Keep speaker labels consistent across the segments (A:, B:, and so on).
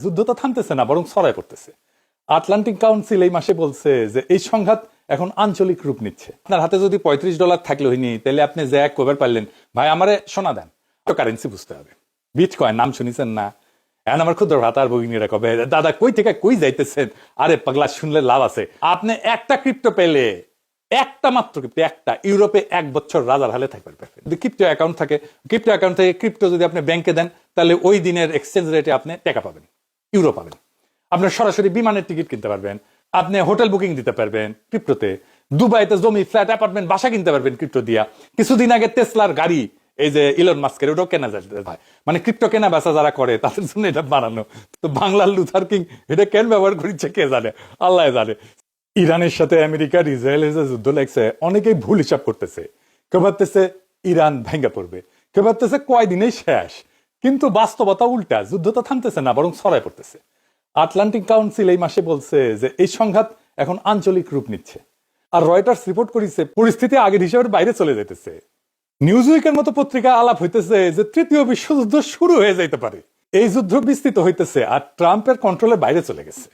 A: যুদ্ধ তো থামতেছে না, বরং ছড়ায় পড়তেছে। আটলান্টিক কাউন্সিল এই মাসে বলছে যে এই সংঘাত এখন আঞ্চলিক রূপ নিচ্ছে। আপনার হাতে যদি $35 থাকলে হয়নি, তাহলে আপনি যে এক কবার পারলেন, ভাই আমারে সোনা দেন, তো কারেন্সি বুঝতে হবে। বিটকয়েন নাম শুনেছেন না? এখন আমার ক্ষুদ্র ভাতার ভগিনীরা কবে, দাদা কই থেকে কই যাইতেছেন? আরে পাগলা, শুনলে লাভ আছে। আপনি একটা ক্রিপ্টো পেলে, একটা মাত্র ক্রিপ্টো, একটা ইউরোপে 1 বছর রাজার হালে থাকবে। যদি ক্রিপ্টো অ্যাকাউন্ট থাকে, ক্রিপ্টো অ্যাকাউন্ট থেকে ক্রিপ্টো যদি আপনি ব্যাংকে দেন, তাহলে ওই দিনের এক্সচেঞ্জ রেটে আপনি টাকা পাবেন, ইউরো পাবেন। আপনার সরাসরি বিমানের টিকিট কিনতে পারবেন, আপনি হোটেল বুকিং দিতে পারবেন ক্রিপ্টোতে, দুবাইতে জমি, ফ্ল্যাট, অ্যাপার্টমেন্ট, বাসা কিনতে পারবেন ক্রিপ্টো দিয়া। কিছুদিন আগে টেসলার গাড়ি, এই যে ইলন মাস্কের, ওটাও কেনা যায়। মানে ক্রিপ্টো কেনা বেচা যারা করে তাদের জন্য এটা বানানো। তো বাংলার লুথার কিং এটা কেন ব্যবহার করছে কে জানে, আল্লাহ জানে। ইরানের সাথে আমেরিকার, ইসরায়েলের যে যুদ্ধ লাগছে, অনেকেই ভুল হিসাব করতেছে। কেউ ভাবতেছে ইরান ভেঙে পড়বে, কেউ ভাবতেছে কয়দিনেই শেষ। কিন্তু বাস্তবতা উল্টা, যুদ্ধ তো থামতেছে না, বরং ছড়ায় পড়তেছে। আটলান্টিক কাউন্সিল এই মাসে বলছে যে এই সংঘাত এখন আঞ্চলিক রূপ নিচ্ছে। আর রয়টার্স রিপোর্ট করেছে পরিস্থিতি আগের হিসাবের বাইরে চলে যেতেছে। নিউজ উইকের মতো পত্রিকা আলাপ হইতেছে যে তৃতীয় বিশ্বযুদ্ধ শুরু হয়ে যাইতে পারে। এই যুদ্ধ বিস্তৃত হইতেছে আর ট্রাম্পের কন্ট্রোলের বাইরে চলে গেছে।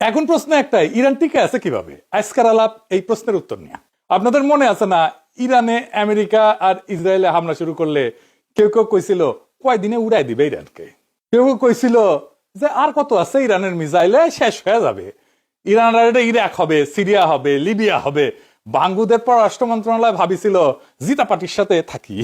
A: এখন প্রশ্ন একটাই, ইরান টিকে আছে কিভাবে? আজকের আলাপ এই প্রশ্নের উত্তর নিয়ে। আপনাদের মনে আছে না, ইরানে আমেরিকা আর ইসরায়েলে হামলা শুরু করলে কেউ কেউ কইছিল কয়দিনে উড়াই দিবে ইরানকে। কেউ কেউ কইছিল যে আর কত আছে, ইরানের মিসাইলে শেষ হয়ে যাবে। ইরান আর ইরাক হবে, সিরিয়া হবে, লিবিয়া হবে। বাংলাদেশের পররাষ্ট্র মন্ত্রণালয় ভাবিছিল জিতা পার্টির সাথে থাকি,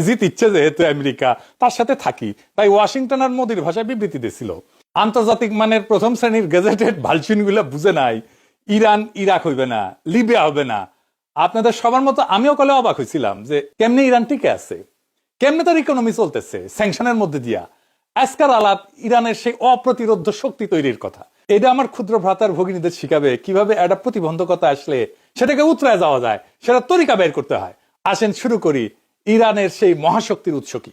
A: জিতিচ্ছে যেহেতু আমেরিকা, তার সাথে থাকি। তাই ওয়াশিংটন আর মোদির ভাষায় বিবৃতি দিয়েছিল। আন্তর্জাতিক মানের প্রথম শ্রেণীর গেজেটেড ভালচিন গুলা বুঝে নাই ইরান ইরাক হইবে না, লিবিয়া হবে না। আপনাদের সবার মতো আমিও কলে অবাক হয়েছিলাম যে কেমনে ইরান টিকে আছে, কেমনে তার ইকোনমি চলতেছে স্যাংশনের মধ্যে দিয়া। আজকাল আলাপ ইরানের সেই অপ্রতিরোধ্য শক্তি তৈরির কথা। এটা আমার ক্ষুদ্র ভ্রাতার ভগিনীদের শিখাবে কিভাবে একটা প্রতিবন্ধকতা আসলে সেটাকে উতরায় যাওয়া যায়, সেটা তরিকা বের করতে হয়। আসেন শুরু করি, ইরানের সেই মহাশক্তির উৎস কি।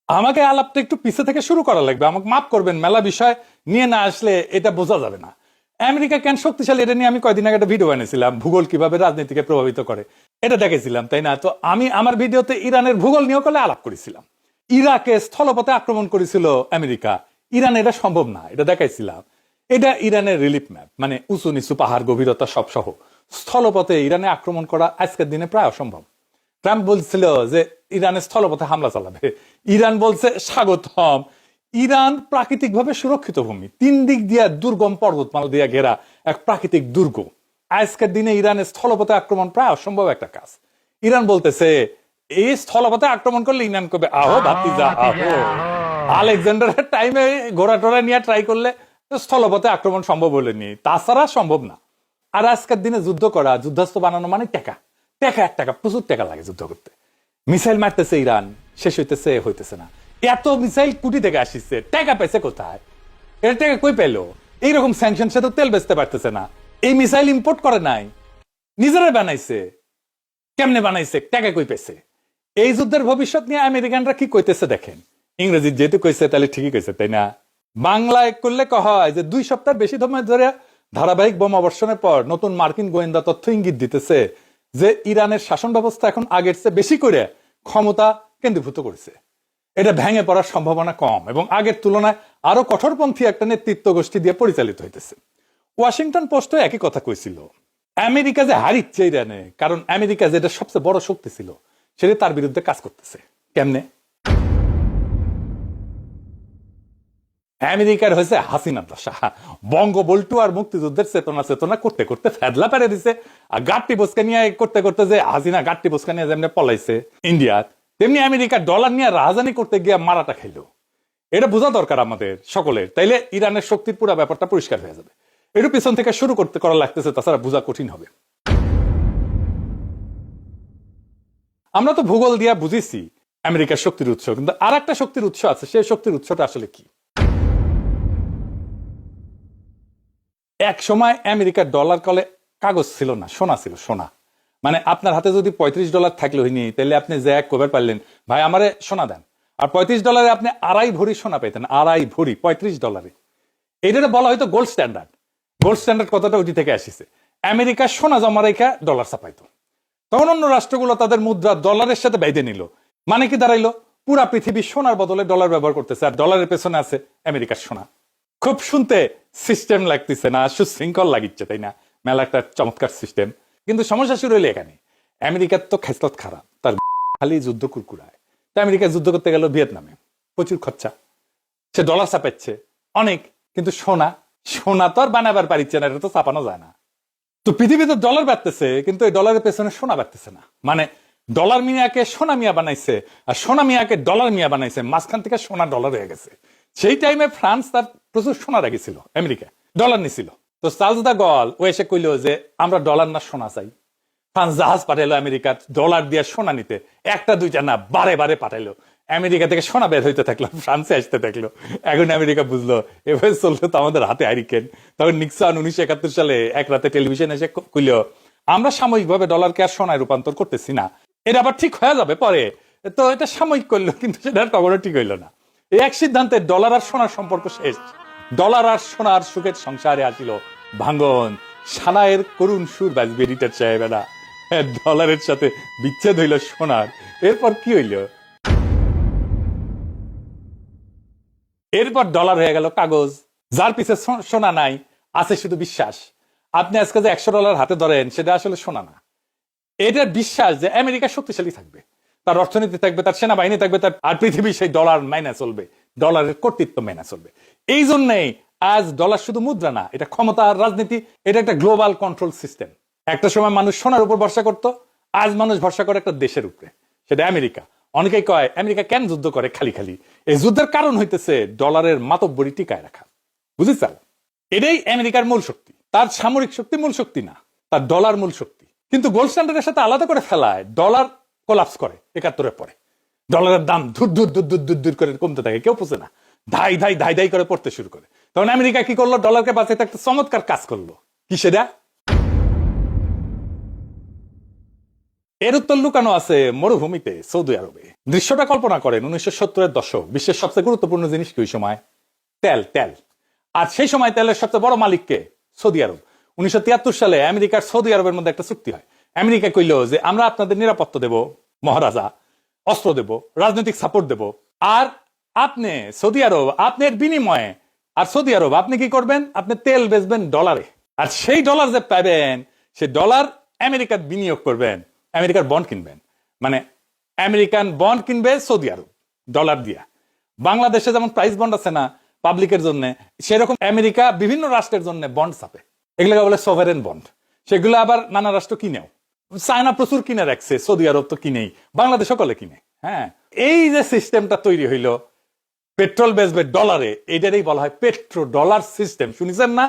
A: আমাকে আলাপটা একটু পিছে থেকে শুরু করা লাগবে, আমাকে মাফ করবেন, মেলা বিষয় নিয়ে না আসলে এটা বোঝা যাবে না। আমেরিকা কেন শক্তিশালী, এটা নিয়ে আমি কয়দিন আগে একটা ভিডিও বানিয়েছিলাম, ভূগোল কিভাবে রাজনীতিকে প্রভাবিত করে, এটা দেখেছিলাম, তাই না? তো আমি আমার ভিডিওতে ইরানের ভূগোল নিয়ে কলে আলাপ করেছিলাম। ইরাকে স্থলপথে আক্রমণ করেছিল আমেরিকা, ইরান এটা সম্ভব না, এটা দেখাইছিলাম। এটা ইরানের রিলিফ ম্যাপ, মানে উঁচু নিচু পাহাড়, গভীরতা সব সহ স্থলপথে ইরানে আক্রমণ করা আজকের দিনে প্রায় অসম্ভব। ট্রাম্প বলছিল যে ইরানের স্থলপথে হামলা চালাবে, ইরান বলছে স্বাগতম। ইরান প্রাকৃতিকভাবে সুরক্ষিত ভূমি, 3 দিক দিয়ে দুর্গম পর্বতমালা দিয়ে ঘেরা এক প্রাকৃতিক দুর্গ। আজকের দিনে ইরানের স্থলপথে আক্রমণ প্রায় অসম্ভব একটা কাজ। ইরান বলতেছে এই স্থলপথে আক্রমণ করলে ইরান করবে আহো ভাতিজা আহো। আলেকজান্ডারের টাইমে ঘোড়া টোড়া নিয়ে ট্রাই করলে স্থলপথে আক্রমণ সম্ভব হলেনি, তাছাড়া সম্ভব না। আর আজকের দিনে যুদ্ধ করা, যুদ্ধাস্ত্র বানানো মানে টাকা, টাকা, এক টাকা, প্রচুর টাকা লাগে যুদ্ধ করতে। মিসাইল মারতেছে ইরান, শেষ হইতেছে না। এত মিসাইল কুটি থেকে আসিছে, টাকা পেয়েছে কোথায়? এটা টাকা কই পেলো? এইরকম স্যাংশন, সে তো তেল বেচতে পারতেছে না। এই মিসাইল ইম্পোর্ট করে নাই, নিজেরা বানাইছে। কেমনে বানাইছে, টাকা কই পেয়েছে? এই যুদ্ধের ভবিষ্যৎ নিয়ে আমেরিকানরা কি কইতেছে দেখেন। ইংরেজি যেহেতু কইছে তাহলে ঠিকই কইছে, তাই না? বাংলায় করলে হয় যে 2 সপ্তাহ বেশি সময় ধরে ধারাবাহিক বোমা বর্ষণের পর নতুন মার্কিন গোয়েন্দা তথ্য ইঙ্গিত দিতেছে যে ইরানের শাসন ব্যবস্থা এখন আগের চেয়ে বেশি করে ক্ষমতা কেন্দ্রীভূত করেছে। এটা ভেঙে পড়ার সম্ভাবনা কম এবং আগের তুলনায় আরো কঠোরপন্থী একটা নেতৃত্ব গোষ্ঠী দিয়ে পরিচালিত হইতেছে। ওয়াশিংটন পোস্টে একই কথা কইছিল, আমেরিকা যে হারিচ্ছে ইরানে, কারণ আমেরিকা যেটা সবচেয়ে বড় শক্তি ছিল সেটা তার বিরুদ্ধে কাজ করতেছে। কেমনে? আমেরিকার হয়েছে হাসিনা দশা, বঙ্গবল্টু আর মুক্তিযুদ্ধের চেতনা করতে করতে ফেদলা পেরে দিছে। আর গাট্টি বোসকা নিয়ে করতে করতে যে হাসিনা গাট্টি বোসকা নিয়ে যেমনি পলাইছে ইন্ডিয়া, তেমনি আমেরিকা ডলার নিয়ে রাজধানী করতে গিয়ে মারাটা খাইলো। এটা বোঝা দরকার আমাদের সকলের, তাইলে ইরানের শক্তির পুরো ব্যাপারটা পরিষ্কার হয়ে যাবে। একটু পিছন থেকে শুরু করতে করা লাগতেছে, তাছাড়া বোঝা কঠিন হবে। আমরা তো ভূগোল দিয়া বুঝেছি আমেরিকার শক্তির উৎস, কিন্তু আর একটা শক্তির উৎস আছে। সেই শক্তির উৎসটা আসলে কি? এক সময় আমেরিকার ডলার কলে কাগজ ছিল না, সোনা ছিল, সোনা। মানে আপনার হাতে যদি $35 থাকলে হয়নি, তাহলে আপনি যে এক কবার পারলেন, ভাই আমারে সোনা দেন, আর $35 আপনি 2.5 ভরি সোনা পেতেন। 2.5 ভরি $35। এটা বলা হয়তো গোল্ড স্ট্যান্ডার্ড। গোল্ড স্ট্যান্ডার্ড কথাটা ওইটি থেকে আসিছে। আমেরিকা সোনা জমা রেখা ডলার ছাপাইতো। তখন অন্য রাষ্ট্রগুলো তাদের মুদ্রা ডলারের সাথে বেঁধে নিল। মানে কি দাঁড়াইলো? পুরা পৃথিবী সোনার বদলে ডলার ব্যবহার করতেছে, আর ডলারের পেছনে আছে আমেরিকার সোনা। খুব শুনতে সিস্টেম লাগতেছে না, সুশৃঙ্খল লাগিচ্ছে, তাই না? মেলা একটা চমৎকার সিস্টেম। কিন্তু সমস্যা শুরু হইলে এখানে, আমেরিকার তো খেসলত খারাপ, তার খালি যুদ্ধ কুরকুরায়। তা আমেরিকা যুদ্ধ করতে গেল ভিয়েতনামে, প্রচুর খরচা, সে ডলার চাপাচ্ছে অনেক, কিন্তু সোনা সোনা তো আর বানাবার পারিচ্ছে না, এটা তো চাপানো যায় না। তো পৃথিবীতে ডলার বাড়তেছে, কিন্তু এই ডলারের পেছনে সোনা বাড়তেছে না। মানে ডলার মিয়াকে সোনা মিয়া বানাইছে, আর সোনা মিয়াকে ডলার মিয়া বানাইছে, মাঝখান থেকে সোনা ডলার হয়ে গেছে। সেই টাইমে ফ্রান্স তার প্রচুর সোনা রেখেছিল, আমেরিকা ডলার নিছিল। তো চার্লস দা গল ও এসে কইল যে আমরা ডলার না সোনা চাই। ফ্রান্স জাহাজ পাঠাইলো আমেরিকার ডলার দিয়ে সোনা নিতে, একটা দুইটা না, বারে বারে পাঠাইলো। আমেরিকা থেকে সোনা বের হইতে থাকলো, ফ্রান্সে আসতে থাকলো। এখন আমেরিকা বুঝলো এভাবে চললে তো আমাদের হাতে হারিকেন। তখন নিক্সন 1971 সালে এক রাতে টেলিভিশন এসে কইল, আমরা সাময়িকভাবে ডলারকে আর সোনায় রূপান্তর করতেছি না, এটা আবার ঠিক হয়ে যাবে পরে। তো এটা সাময়িক করলো, কিন্তু সেটা আর কখনো ঠিক হইলো না। এই এক সিদ্ধান্তে ডলার আর সোনার সম্পর্ক শেষ। ডলার আর সোনার সুখের সংসারে আসিল ভাঙ্গন। সানায়ের করুণ সুর বাজবে রিটার সাহেবেরা, ডলারের সাথে বিচ্ছেদ হইল সোনার। এরপর কি হইল? এরপর ডলার হয়ে গেল কাগজ, যার পিছে সোনা নাই, আছে শুধু বিশ্বাস। আপনি আজকে যে $100 হাতে ধরেন, সেটা আসলে সোনা না, এটার বিশ্বাস যে আমেরিকা শক্তিশালী থাকবে, তার অর্থনীতি থাকবে, তার সেনাবাহিনী থাকবে, তার আর পৃথিবী সেই ডলার মাইনা চলবে, ডলারের কর্তৃত্ব মাইনা চলবে। এই জন্যই আজ ডলার শুধু মুদ্রা না, এটা ক্ষমতা আর রাজনীতি, এটা একটা গ্লোবাল কন্ট্রোল সিস্টেম। একটা সময় মানুষ সোনার উপর ভরসা করত, আজ মানুষ ভরসা করে একটা দেশের উপরে, সেটা আমেরিকা। অনেকেই কয় আমেরিকা কেন যুদ্ধ করে খালি খালি? এই যুদ্ধের কারণ হইতেছে ডলারের মাতব্বরি টিকায় রাখা, বুঝেছেন? এটাই আমেরিকার মূল শক্তি। তার সামরিক শক্তি মূল শক্তি না, তার ডলার মূল শক্তি। কিন্তু গোল্ড স্ট্যান্ডার্ডের সাথে আলাদা করে ফেলায় ডলার কোলাপস করে 71-এর পরে। ডলারের দাম ধুর ধুর ধুর ধুর ধুর ধুর করে কমতে থাকে, কেউ বুঝে না, ধাই ধাই ধাই ধাই করে পড়তে শুরু করে। তখন আমেরিকা কি করলো? ডলারকে বাঁচাইতে একটা চমৎকার কাজ করলো। কি সেটা? এর উত্তর লুকানো আছে মরুভূমিতে, সৌদি আরবে। দৃশ্যটা কল্পনা করেন, 1970-এর দশক। বিশ্বের সবচেয়ে গুরুত্বপূর্ণ জিনিস কি ওই সময়? তেল। তেল। আর সেই সময় তেলের সবচেয়ে বড় মালিককে? সৌদি আরব। 1973 সালে আমেরিকার সৌদি আরবের মধ্যে একটা চুক্তি হয়। আমেরিকা কইল যে আমরা আপনাদের নিরাপত্তা দেব, মহারাজা, অস্ত্র দেব, রাজনৈতিক সাপোর্ট দেব, আর আপনি সৌদি আরব আপনার বিনিময়ে, আর সৌদি আরব আপনি কি করবেন? আপনি তেল বেচবেন ডলারে, আর সেই ডলার যে পাবেন, সেই ডলার আমেরিকার বিনিয়োগ করবেন, আমেরিকার বন্ড কিনবেন। মানে আমেরিকান বন্ড কিনবে সৌদি আরব ডলার দিয়া। বাংলাদেশে যেমন প্রাইস বন্ড আছে না পাবলিকের জন্য, সেরকম আমেরিকা বিভিন্ন রাষ্ট্রের জন্য বন্ড ছাপে, এগুলোকে বলে সভারেন বন্ড। সেগুলো আবার নানা রাষ্ট্র কিনেও। চায়না প্রচুর কিনে রাখছে, সৌদি আরব তো কিনেই, বাংলাদেশ সকলে কিনে। হ্যাঁ, এই যে সিস্টেমটা তৈরি হইল, পেট্রোল বেচবে ডলারে, এটারই বলা হয় পেট্রো ডলার সিস্টেম। শুনেছেন না?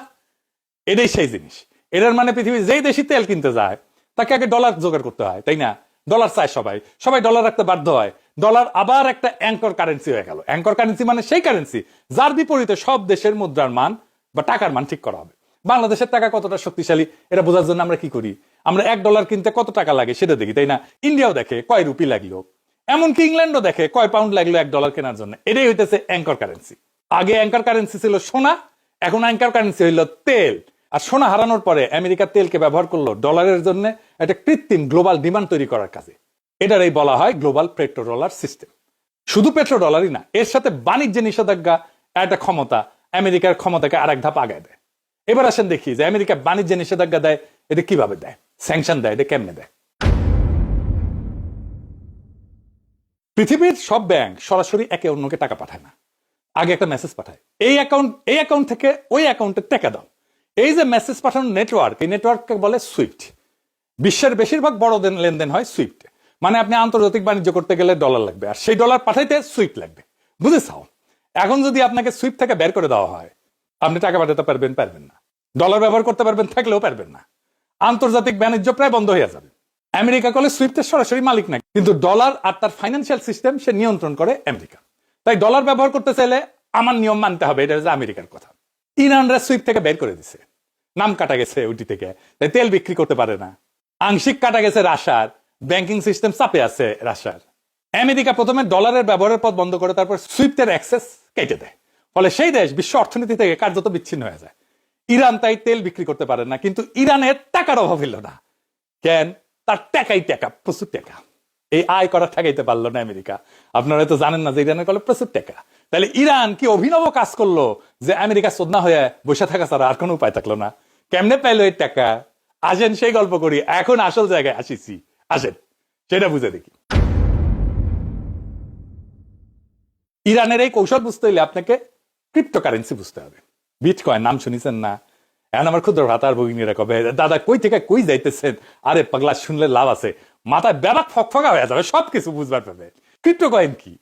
A: এটাই সেই জিনিস। এটার মানে পৃথিবীর যেই দেশি তেল কিনতে যায়, তাকে আগে ডলার জোগাড় করতে হয়, তাই না? ডলার চায় সবাই, সবাই ডলার রাখতে বাধ্য হয়। ডলার আবার একটা অ্যাঙ্কর কারেন্সি হয়ে গেল। অ্যাঙ্কর কারেন্সি মানে সেই কারেন্সি যার বিপরীতে সব দেশের মুদ্রার মান বা টাকার মান ঠিক করা হবে। বাংলাদেশের টাকা কতটা শক্তিশালী এটা বোঝার জন্য আমরা কি করি? আমরা $1 কিনতে কত টাকা লাগে সেটা দেখি, তাই না? ইন্ডিয়াও দেখে কয় রুপি লাগলো, এমনকি ইংল্যান্ডও দেখে কয় পাউন্ড লাগলো $1 কেনার জন্য। এটাই হইতেছে অ্যাঙ্কর কারেন্সি। আগে অ্যাঙ্কর কারেন্সি ছিল সোনা, এখন অ্যাঙ্কর কারেন্সি হইল তেল। আর সোনা হারানোর পরে আমেরিকা তেলকে ব্যবহার করলো ডলারের জন্য একটা কৃত্রিম গ্লোবাল ডিমান্ড তৈরি করার কাজে। এটারই বলা হয় গ্লোবাল পেট্রো ডলার সিস্টেম। শুধু পেট্রো ডলারই না, এর সাথে বাণিজ্য নিষেধাজ্ঞা একটা ক্ষমতা আমেরিকার ক্ষমতাকে আরেক ধাপ আগায় দেয়। এবার আসেন দেখি যে আমেরিকা বাণিজ্য নিষেধাজ্ঞা দেয়, এটা কিভাবে দেয়, স্যাংশন দেয়, এটা কেমনে দেয়। পৃথিবীর সব ব্যাংক সরাসরি একে অন্যকে টাকা পাঠায় না, আগে একটা মেসেজ পাঠায়, এই অ্যাকাউন্ট থেকে ওই অ্যাকাউন্টে টাকা দাও। এই যে মেসেজ পাঠানোর নেটওয়ার্ক, এই নেটওয়ার্ককে বলে সুইফট। বিশ্বের বেশিরভাগ বড় লেনদেন হয় সুইফট। মানে আপনি আন্তর্জাতিক বাণিজ্য করতে গেলে ডলার লাগবে, আর সেই ডলার পাঠাইতে সুইফট লাগবে, বুঝেছাও? এখন যদি আপনাকে সুইফট থেকে বের করে দেওয়া হয়, আপনি টাকা পাঠাতে পারবেন না, ডলার ব্যবহার করতে পারবেন থাকলেও পারবেন না, আন্তর্জাতিক বাণিজ্য প্রায় বন্ধ হয়ে যাবে। আমেরিকা কলে সুইফটের সরাসরি মালিক না, কিন্তু ডলার আর তার ফাইন্যান্সিয়াল সিস্টেম সে নিয়ন্ত্রণ করে আমেরিকা। তাই ডলার ব্যবহার করতে চাইলে আমার নিয়ম মানতে হবে, এটা হচ্ছে আমেরিকার কথা। ইরানরা সুইফট থেকে বের করে দিছে, নাম কাটা গেছে ওইটি থেকে, তাই তেল বিক্রি করতে পারে না। আংশিক কাটা গেছে রাশিয়ার, ব্যাংকিং সিস্টেম চাপে আছে রাশিয়ার। আমেরিকা প্রথমে ডলারের ব্যবহারের পথ বন্ধ করে তারপর সুইফটের অ্যাক্সেস কেটে দেয়, ফলে সেই দেশ বিশ্ব অর্থনীতি থেকে কার্যত বিচ্ছিন্ন হয়ে যায়। ইরান তাই তেল বিক্রি করতে পারে না, কিন্তু ইরানের টাকার অভাব হইল না। কেন? তার টাকাই টাকা, প্রচুর টাকা। এই আয় করা ঠেকাইতে পারলো না আমেরিকা। আপনারা তো জানেন না যে ইরানের কলে প্রচুর টাকা। তাহলে ইরান কি অভিনব কাজ করলো যে আমেরিকা চোদনা হয়ে বসে থাকা ছাড়া আর কোনো উপায় থাকলো না? কেমনে পাইলো এই টাকা? আসেন সেই গল্প করি, এখন আসল জায়গায় আসিছি, আসেন সেটা বুঝে দেখি। ইরানের এই কৌশল বুঝতে হলে আপনাকে ক্রিপ্টোকারেন্সি বুঝতে হবে। বিটকয়েন নাম শুনেছেন না? এখন আমার ক্ষুদ্র ভাতার ভগিনীরা কবে, দাদা কই থেকে কই যাইতেছেন? আরে পাগলা, শুনলে লাভ আছে, মাথায় ব্যাপক ফকফকা হয়ে যাবে, সবকিছু বুঝবার পাবে। ক্রিপ্টোকয়েন কি?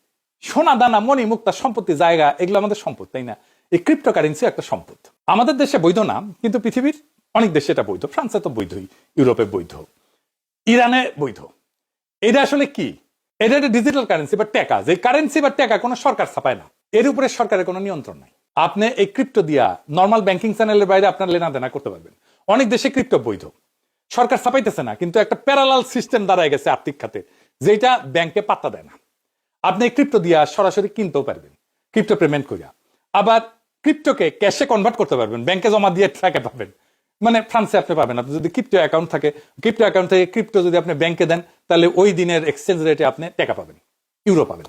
A: সোনা দানা মণি মুক্তা সম্পত্তি জায়গা, এগুলো আমাদের সম্পদ, তাই না? এই ক্রিপ্টোকারেন্সি একটা সম্পদ। আমাদের দেশে বৈধ নাম, কিন্তু পৃথিবীর অনেক দেশে এটা বৈধ। ফ্রান্সে তো বৈধই, ইউরোপে বৈধ, ইরানে বৈধ। এটা আসলে কি? এটা একটা ডিজিটাল কারেন্সি বা টাকা, যে কারেন্সি বা টাকা কোনো সরকার ছাপায় না, এর উপরে সরকারের কোনো নিয়ন্ত্রণ নাই। আপনি এই ক্রিপ্টো দিয়া নর্মাল ব্যাংকিং চ্যানেলের বাইরে আপনার লেনা দেনা করতে পারবেন। অনেক দেশে ক্রিপ্টো বৈধ, সরকার ছাপাইতেছে না, কিন্তু একটা প্যারালাল সিস্টেম দাঁড়ায় গেছে আর্থিক খাতে, যেটা ব্যাংকে পাত্তা দেয় না। আপনি ক্রিপ্টো দিয়া সরাসরি কিনতেও পারবেন, ক্রিপ্টো পেমেন্ট করিয়া। আবার ক্রিপ্টোকে ক্যাশে কনভার্ট করতে পারবেন, ব্যাংকে জমা দিয়ে টাকা পাবেন। মানে ফ্রান্সে আপনি পাবেন, আপনি যদি ক্রিপ্টো অ্যাকাউন্ট থাকে, ক্রিপ্টো অ্যাকাউন্ট থেকে ক্রিপ্টো যদি আপনি ব্যাংকে দেন, তাহলে ওই দিনের এক্সচেঞ্জ রেটে আপনি টাকা পাবেন, ইউরো পাবেন।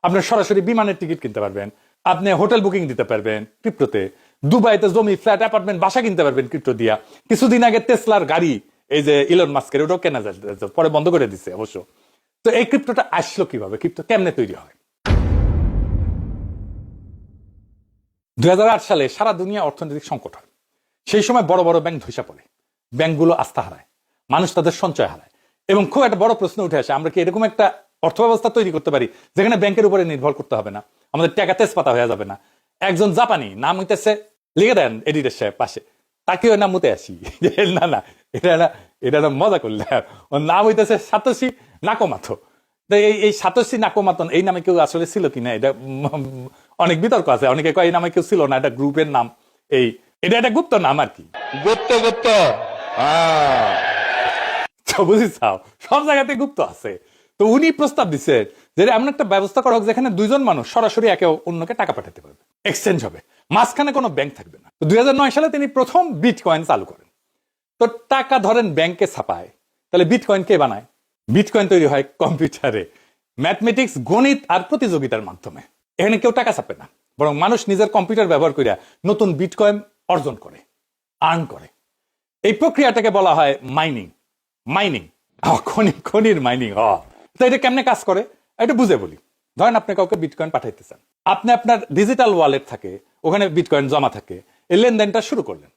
A: আপনি সরাসরি বিমানের টিকিট কিনতে পারবেন, আপনি হোটেল বুকিং দিতে পারবেন ক্রিপ্টোতে, দুবাইতে জমি, ফ্ল্যাট, অ্যাপার্টমেন্ট, বাসা কিনতে পারবেন ক্রিপ্টো দিয়া। কিছুদিন আগে টেসলার গাড়ি, এই যে ইলন মাস্কের, ওটাও কেনা যায়, পরে বন্ধ করে দিচ্ছে অবশ্য। তো এই ক্রিপ্টোটা আসলো কিভাবে? ক্রিপ্টো কেমনে তৈরি হয়? 2008 সালে সারা দুনিয়া অর্থনৈতিক সংকট হয়। সেই সময় বড় বড় ব্যাংক ধসে পড়ে, ব্যাংকগুলো আস্থা হারায়, মানুষ তাদের সঞ্চয় হারায়, এবং খুব একটা বড় প্রশ্ন উঠে আসে, আমরা কি এরকম একটা অর্থ ব্যবস্থা তৈরি করতে পারি যেখানে ব্যাংকের উপরে নির্ভর করতে হবে না, আমাদের টাকা তেজপাতা হয়ে যাবে না? একজন জাপানি, নাম হইতেছে, লিখে দেন এডিটর সাহেব পাশে, তাকে ওর নাম মতে আসি, না না, এটা না মজা করলে, ওর নাম হইতেছে সাতোশি নাকামোতো। এই সাতোশি নাকামোতো এই নামে কেউ আসলে ছিল কিনা, এটা অনেক বিতর্ক আছে। অনেকে কয় এই নামে কেউ ছিল না, এটা গ্রুপের নাম, এটা একটা গুপ্ত নাম আর কি, গুপ্ত বুঝি চাও, সব জায়গাতে গুপ্ত আছে। তো উনি প্রস্তাব দিচ্ছে যে এমন একটা ব্যবস্থা করা হোক যেখানে দুইজন মানুষ সরাসরি একে অন্যকে টাকা পাঠাতে পারবে, এক্সচেঞ্জ হবে, মাঝখানে কোনো ব্যাংক থাকবে না। তো 2009 সালে তিনি প্রথম বিটকয়েন চালু করেন। তো টাকা ধরেন ব্যাংকে ছাপায়, তাহলে বিটকয়েন কে বানায়? বিটকয়েন তৈরি হয় কম্পিউটারে, ম্যাথমেটিক্স, গণিত আর প্রতিযোগিতার মাধ্যমে। এখানে কেউ টাকা ছাপে না, বরং মানুষ নিজের কম্পিউটার ব্যবহার করিয়া নতুন বিটকয়েন অর্জন করে, আর্ন করে। এই প্রক্রিয়াটাকে বলা হয় মাইনিং। খনির মাইনিং। তো এটা কেমনে কাজ করে এটা বুঝে বলি। ধরেন আপনি কাউকে বিটকয়েন পাঠাইতেছেন, আপনি আপনার ডিজিটাল ওয়ালেট থাকে, ওখানে বিটকয়েন জমা থাকে, এই লেনদেনটা শুরু করলেন।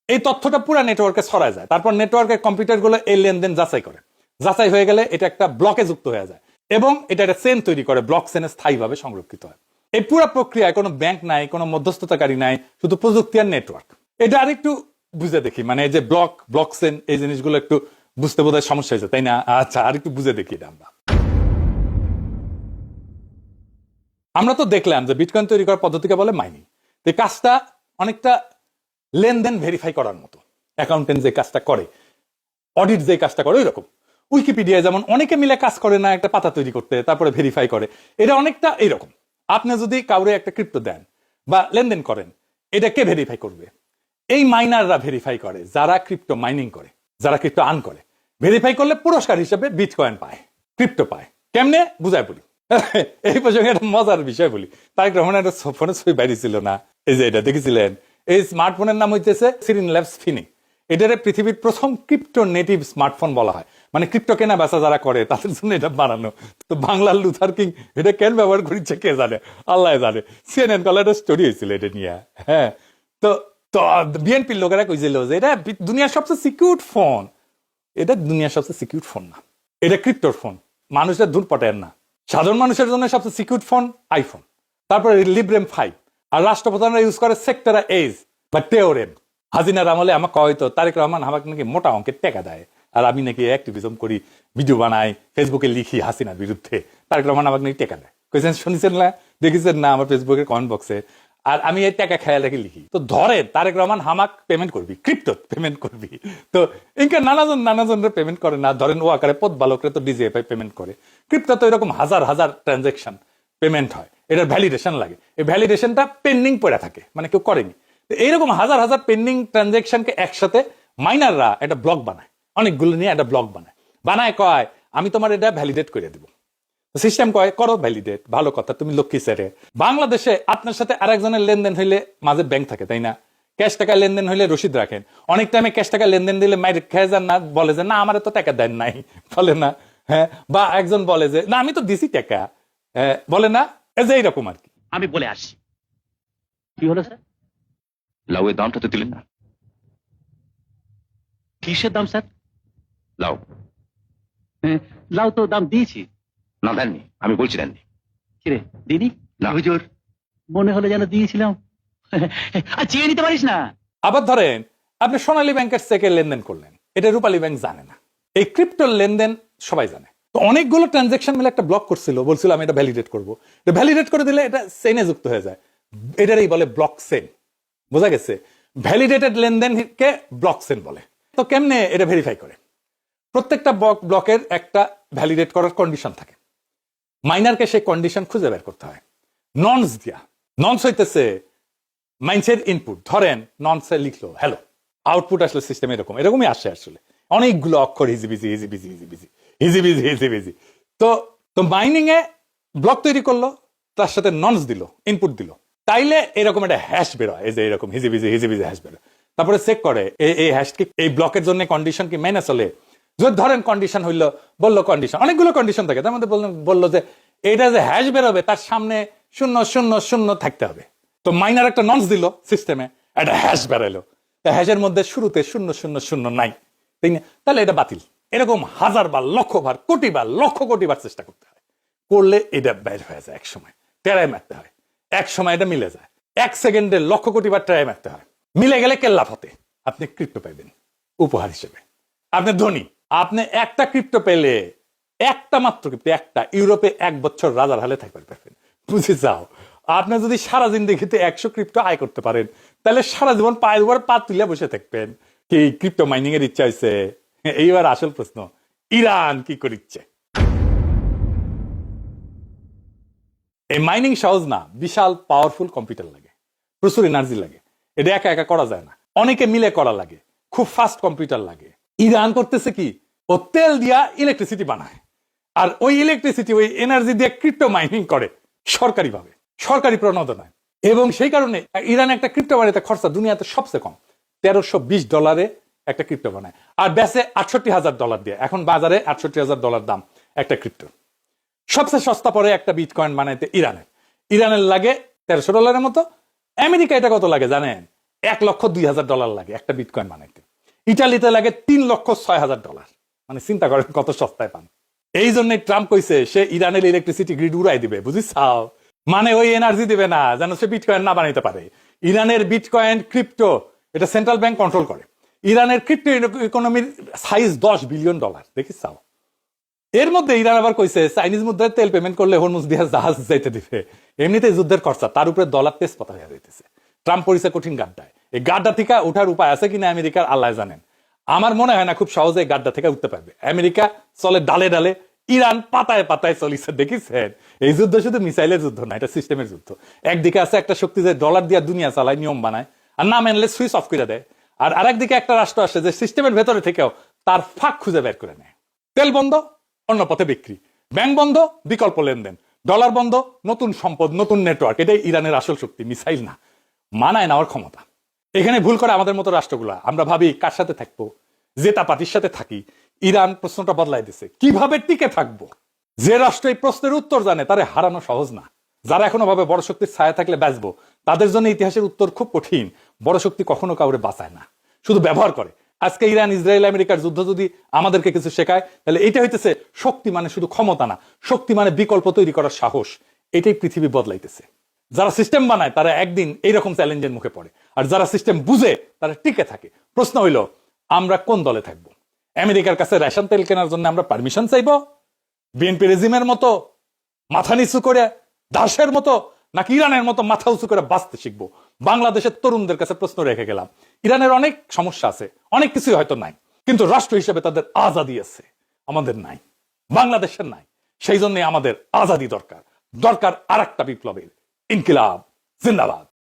A: এই তথ্যটা পুরো নেটওয়ার্কে ছড়ায় যায়, তারপর নেটওয়ার্কের কম্পিউটারগুলো এই লেনদেন যাচাই করে, যাচাই হয়ে গেলে এটা একটা ব্লকে যুক্ত হয়ে যায়, এবং এটা একটা চেন তৈরি করে, ব্লক চেনে স্থায়ীভাবে সংরক্ষিত হয়। এই পুরো প্রক্রিয়ায় কোনো ব্যাংক নাই, কোনো মধ্যস্থতাকারী নাই, শুধু প্রযুক্তি আর নেটওয়ার্ক। এটা আরেকটু বুঝে দেখি, মানে এই যে ব্লক চেন, এই জিনিসগুলো একটু বুঝতে বোধহয় সমস্যা হয়েছে, তাই না? আচ্ছা, আরেকটু বুঝে দেখি এটা। আমরা তো দেখলাম যে বিটকয়েন তৈরি করার পদ্ধতিকে বলে মাইনিং। এই কাজটা অনেকটা লেনদেন ভেরিফাই করার মতো। অ্যাকাউন্টেন্ট যে কাজটা করে, অডিট যে কাজটা করে, ওই রকম। উইকিপিডিয়ায় যেমন অনেকে মিলে কাজ করে না একটা পাতা তৈরি করতে, তারপরে ভেরিফাই করে, এটা অনেকটা এইরকম। আপনি যদি কাউরে একটা ক্রিপ্টো দেন বা লেনদেন করেন, এটা কে ভেরিফাই করবে? এই মাইনাররা ভেরিফাই করে, যারা ক্রিপ্টো মাইনিং করে, যারা ক্রিপ্টো আর্ন করে। ভেরিফাই করলে পুরস্কার হিসেবে বিটকয়েন পায়, ক্রিপ্টো পায়। কেমনে বুঝায় বলি। এই প্রসঙ্গে একটা মজার বিষয় বলি। তারেক রহমান একটা ফোনের ছবি বাইরেছিল না, এই যে এটা দেখেছিলেন? এই স্মার্টফোনের নাম হইতেছে সিরিন ল্যাবস ফিনি। এটারে পৃথিবীর প্রথম ক্রিপ্টো নেটিভ স্মার্টফোন বলা হয়। মানে ক্রিপ্টো কেনা বেচা যারা করে তাদের জন্য এটা বানানো। তো বাংলার লুথার কিং এটা কেন ব্যবহার করেছে কে জানে, আল্লাহ জানে। সিএনএন কলে একটা স্টোরি হয়েছিল এটা নিয়ে। হ্যাঁ, তো বিএনপির লোকেরা কইছিল যে এটা দুনিয়ার সবচেয়ে সিকিউর ফোন। এটা দুনিয়ার সবচেয়ে সিকিউর ফোন না, এটা ক্রিপ্টোর ফোন। মানুষের দূর পটেন না। সাধারণ মানুষের জন্য সবচেয়ে সিকিউর ফোন আইফোন, তারপরে লিব্রেম 5, আর রাষ্ট্রপ্রধানরা ইউজ করে সেক্টরা এইজ বা টেওরেম। হাসিনার আমলে আমাকে হয়তো তারেক রহমান আমাকে নাকি মোটা অঙ্কের টাকা দেয়, আর আমি নাকি অ্যাক্টিভিজম করি, ভিডিও বানাই, ফেসবুকে লিখি হাসিনার বিরুদ্ধে। তারেক রহমান আমাকে নাকি টাকা দেয়। কইছেন, শুনেছেন না, দেখেছেন না আমার ফেসবুকের কমেন্ট বক্সে? আর আমি এই টাকা খেয়াল রেখে লিখি। তো ধরে তারেক রহমান হামাক পেমেন্ট করবি, ক্রিপ্টো পেমেন্ট করবি। তো ইনকা নানাজনরা পেমেন্ট করে না। ধরেন ও আকারে পদ বালকরা তো ডিজিএফআই পেমেন্ট করে। ক্রিপ্টো তো এরকম হাজার হাজার ট্রানজাকশন পেমেন্ট হয়, এটার ভ্যালিডেশন লাগে। এই ভ্যালিডেশনটা পেন্ডিং পড়ে থাকে, মানে কেউ করেনি। এইরকম হাজার হাজার পেন্ডিং ট্রানজাকশনকে একসাথে মাইনাররা একটা ব্লক বানায়, অনেকগুলো নিয়ে একটা ব্লক বানায়। কয় আমি তোমার এটা ভ্যালিডেট করে দিব। সিস্টেম কয় করো ভ্যালিডেট, ভালো কথা, তুমি লক্ষ্মী স্যারে। বাংলাদেশে আপনার সাথে আরেকজনের লেনদেন হইলে মাঝে ব্যাংক থাকে, তাই না? ক্যাশ টাকা লেনদেন হইলে রসিদ রাখেন। অনেক টাইমে ক্যাশ টাকা লেনদেন দিলে মাইর খেয়ে যান না, বলে যে না আমার তো টাকা দেন নাই, বলে না? হ্যাঁ, বা একজন বলে যে না আমি তো দিছি টাকা, বলে না? এই যে এইরকম আর কি।
B: আমি বলে আসছি। কি হলো স্যার?
C: লাউয়ের দামটা তো দিলেন না।
B: কিসের দাম স্যার?
C: লাউ
B: লাউ তো দাম দিয়েছি।
C: না দেননি, আমি বলছি দেননি।
B: কিরে দিদি?
C: না।
B: হুজুর মনে হলো যেন দিয়েছিলাম। আর চেয়ে নিতে পারিস না।
A: আবার ধরেন আপনি সোনালী ব্যাংকের চেকে লেনদেন করলেন, এটা রূপালী ব্যাংক জানে না। এই ক্রিপ্টোর লেনদেন সবাই জানে। তো অনেকগুলো ট্রানজাকশন মিলে একটা ব্লক করছিল, বলছিল আমি এটা ভ্যালিডেট করবো। এটা ভ্যালিডেট করে দিলে এটা চেইনে যুক্ত হয়ে যায়, এটারই বলে ব্লক চেইন। বোঝা গেছে? ভ্যালিডেটেড লেনদেনকে ব্লক চেইন বলে। তো কেমনে এটা ভেরিফাই করে? প্রত্যেকটা ব্লকের একটা ভ্যালিডেট করার কন্ডিশন থাকে, মাইনারকে সেই কন্ডিশন খুঁজে বের করতে হয় ননস দিয়া। ননস হইতেছে মাইন্ডসেট ইনপুট। ধরেন ননসে লিখলো হ্যালো, আউটপুট আসলে সিস্টেম এরকম এরকমই আসে আসলে, অনেকগুলো অক্ষর হিজিবিজি হিজিবিজি হিজিবিজি হিজিবিজি হিজিবিজি। তো মাইনিং এ ব্লক তৈরি করলো, তার সাথে ননস দিল, ইনপুট দিল, তাইলে এরকম একটা হ্যাশ বেরোয়, এই যে এরকম হিজিবিজি হিজিবিজি হ্যাশ বেরোয়। তারপরে চেক করে এই হ্যাশ কি এই ব্লকের জন্য কন্ডিশন কি মেনে চলে। যদি ধরেন কন্ডিশন হইলো, বললো কন্ডিশন, অনেকগুলো কন্ডিশন থাকে, তার মধ্যে বললো যে এটা যে হ্যাশ বেরোবে তার সামনে শূন্য শূন্য শূন্য থাকতে হবে। তো মাইনার একটা ননস দিল সিস্টেমে, একটা হ্যাশ বেরোলো, হ্যাশের মধ্যে শুরুতে শূন্য শূন্য শূন্য নাই, তাই না? তাহলে এটা বাতিল। এরকম হাজার বার, লক্ষ বার, কোটি বার, লক্ষ কোটি বার চেষ্টা করতে হয়, করলে এটা বের হয়ে যায়। এক সময় টেরাই মারতে হয়, এক সময় এটা মিলে যায়, 1 সেকেন্ডে লক্ষ কোটি বার ট্রাই মারতে হয়। মিলে গেলে কেল্লা ফতে আপনি ক্রিপ্টো পাইবেন উপহার হিসেবে। আপনি ধনী, আপনি একটা ক্রিপ্টো পেলে, একটা মাত্র ক্রিপ্টো, একটা ইউরোপে 1 বছর রাজার হালে থাকতে পারবেন। বুঝে যাও, আপনি যদি সারা জিন্দেগিতে 100 ক্রিপ্টো আয় করতে পারেন, তাহলে সারা জীবন পায়ের উপর পা তুলে বসে থাকবেন। কি ক্রিপ্টো মাইনিং এর ইচ্ছা হয়েছে? এইবার আসল প্রশ্ন, ইরান কি করিচ্ছে? এই মাইনিং সহজ না, বিশাল পাওয়ারফুল কম্পিউটার লাগে, প্রচুর এনার্জি লাগে, এটা একা একা করা যায় না, অনেকে মিলে করা লাগে, খুব ফাস্ট কম্পিউটার লাগে। ইরান করতেছে কি, ও তেল দিয়া ইলেকট্রিসিটি বানায়, আর ওই ইলেকট্রিসিটি ওই এনার্জি দিয়ে ক্রিপ্টো মাইনিং করে সরকারিভাবে, সরকারি প্রণোদনায়। এবং সেই কারণে ইরান একটা ক্রিপ্টো বানাতে খরচা দুনিয়াতে সবচেয়ে কম, $1320 একটা ক্রিপ্টো বানায়, আর বেচে $68,000 দিয়ে। এখন বাজারে $68,000 দাম একটা ক্রিপ্টো। সবচেয়ে সস্তা পড়ে একটা বিটকয়েন বানাইতে ইরানের লাগে $1300 মতো। আমেরিকা এটা কত লাগে জানেন? $1,02,000 লাগে একটা বিটকয়েন বানাইতে। ইটালিতে লাগে $3,06,000। মানে চিন্তা করেন কত সস্তায় পান। এই জন্য ট্রাম্প কইছে সে ইরানের ইলেকট্রিসিটি গ্রিড উড়াই দিবে, বুঝিছাও? মানে ওই এনার্জি দিবে না যেন সে বিটকয়েন না বানাইতে পারে। ইরানের বিটকয়েন ক্রিপ্টো এটা সেন্ট্রাল ব্যাংক কন্ট্রোল করে। ইরানের ক্রিপ্টো ইকোনমির সাইজ $10 বিলিয়ন, দেখিছাও? এর মধ্যে ইরান আবার কইছে চাইনিজ মুদ্রায় তেল পেমেন্ট করলে হরমুজ দিয়ে জাহাজ যাইতে দিবে। এমনিতে যুদ্ধের খরচা, তার উপরে ডলার তেজপাতা হয়ে যাইতেছে। ট্রাম্প পরিছে কঠিন গাড্ডায়। এই গাড্ডা থেকে ওঠার উপায় আছে কিনা আমেরিকার আল্লাহ জানেন। আমার মনে হয় না খুব সহজে গাড্ডা থেকে উঠতে পারবে। আমেরিকা চলে ডালে ডালে, ইরান পাতায় পাতায় চলিছে, দেখিছেন? এই যুদ্ধ শুধু মিসাইলের যুদ্ধ না, এটা সিস্টেমের যুদ্ধ। একদিকে আছে একটা শক্তি যে ডলার দিয়ে দুনিয়া চালায়, নিয়ম বানায়, আর না মানলে সুইচ অফ করে দেয়। আর আরেকদিকে একটা রাষ্ট্র আসে যে সিস্টেমের ভেতরে থেকেও তার ফাঁক খুঁজে বের করে নেয়। তেল বন্ধ, অন্য পথে বিক্রি, ব্যাংক বন্ধ, বিকল্প লেনদেন, ডলার বন্ধ, নতুন সম্পদ, নতুন নেটওয়ার্ক। এটাই ইরানের আসল শক্তি, মিসাইল না, মানায় নেওয়ার ক্ষমতা। এখানে ভুল করে আমাদের মতো রাষ্ট্রগুলা, আমরা ভাবি কার সাথে থাকবো, জেতা পার্টির সাথে থাকি। ইরান প্রশ্নটা বদলাই দিছে, কিভাবে টিকে থাকবো। যে রাষ্ট্র এই প্রশ্নের উত্তর জানে তারে হারানো সহজ না। যারা এখনো ভাবে বড় শক্তির ছায়া থাকলে বাঁচবো, তাদের জন্য ইতিহাসের উত্তর খুব কঠিন। বড় শক্তি কখনো কাউরে বাঁচায় না, শুধু ব্যবহার করে। আজকে ইরান ইসরায়েল আমেরিকার যুদ্ধ যদি আমাদেরকে কিছু শেখায়, তাহলে এটা হইতেছে শক্তি মানে শুধু ক্ষমতা না, শক্তি মানে বিকল্প তৈরি করার সাহস। এটাই পৃথিবী বদলাইতেছে। যারা সিস্টেম বানায় তারা একদিন এইরকম চ্যালেঞ্জের মুখে পড়ে, আর যারা সিস্টেম বুঝে তারা টিকে থাকে। প্রশ্ন হইল, আমরা কোন দলে থাকবো? আমেরিকার কাছে রেশন তেল কেনার জন্য আমরা পারমিশন চাইবো, বিএনপি রেজিমের মতো মাথা নিচু করে, দাসের মতো, নাকি ইরানের মতো মাথা উঁচু করে বাঁচতে শিখবো? বাংলাদেশের তরুণদের কাছে প্রশ্ন রেখে গেলাম। ইরানের অনেক সমস্যা আছে, অনেক কিছুই হয়তো নাই, কিন্তু রাষ্ট্র হিসেবে তাদের আজাদি আছে, আমাদের নাই, বাংলাদেশের নাই। সেই জন্য আমাদের আজাদি দরকার, দরকার আর একটা বিপ্লবের, ইনকিলাব জিন্দাবাদ।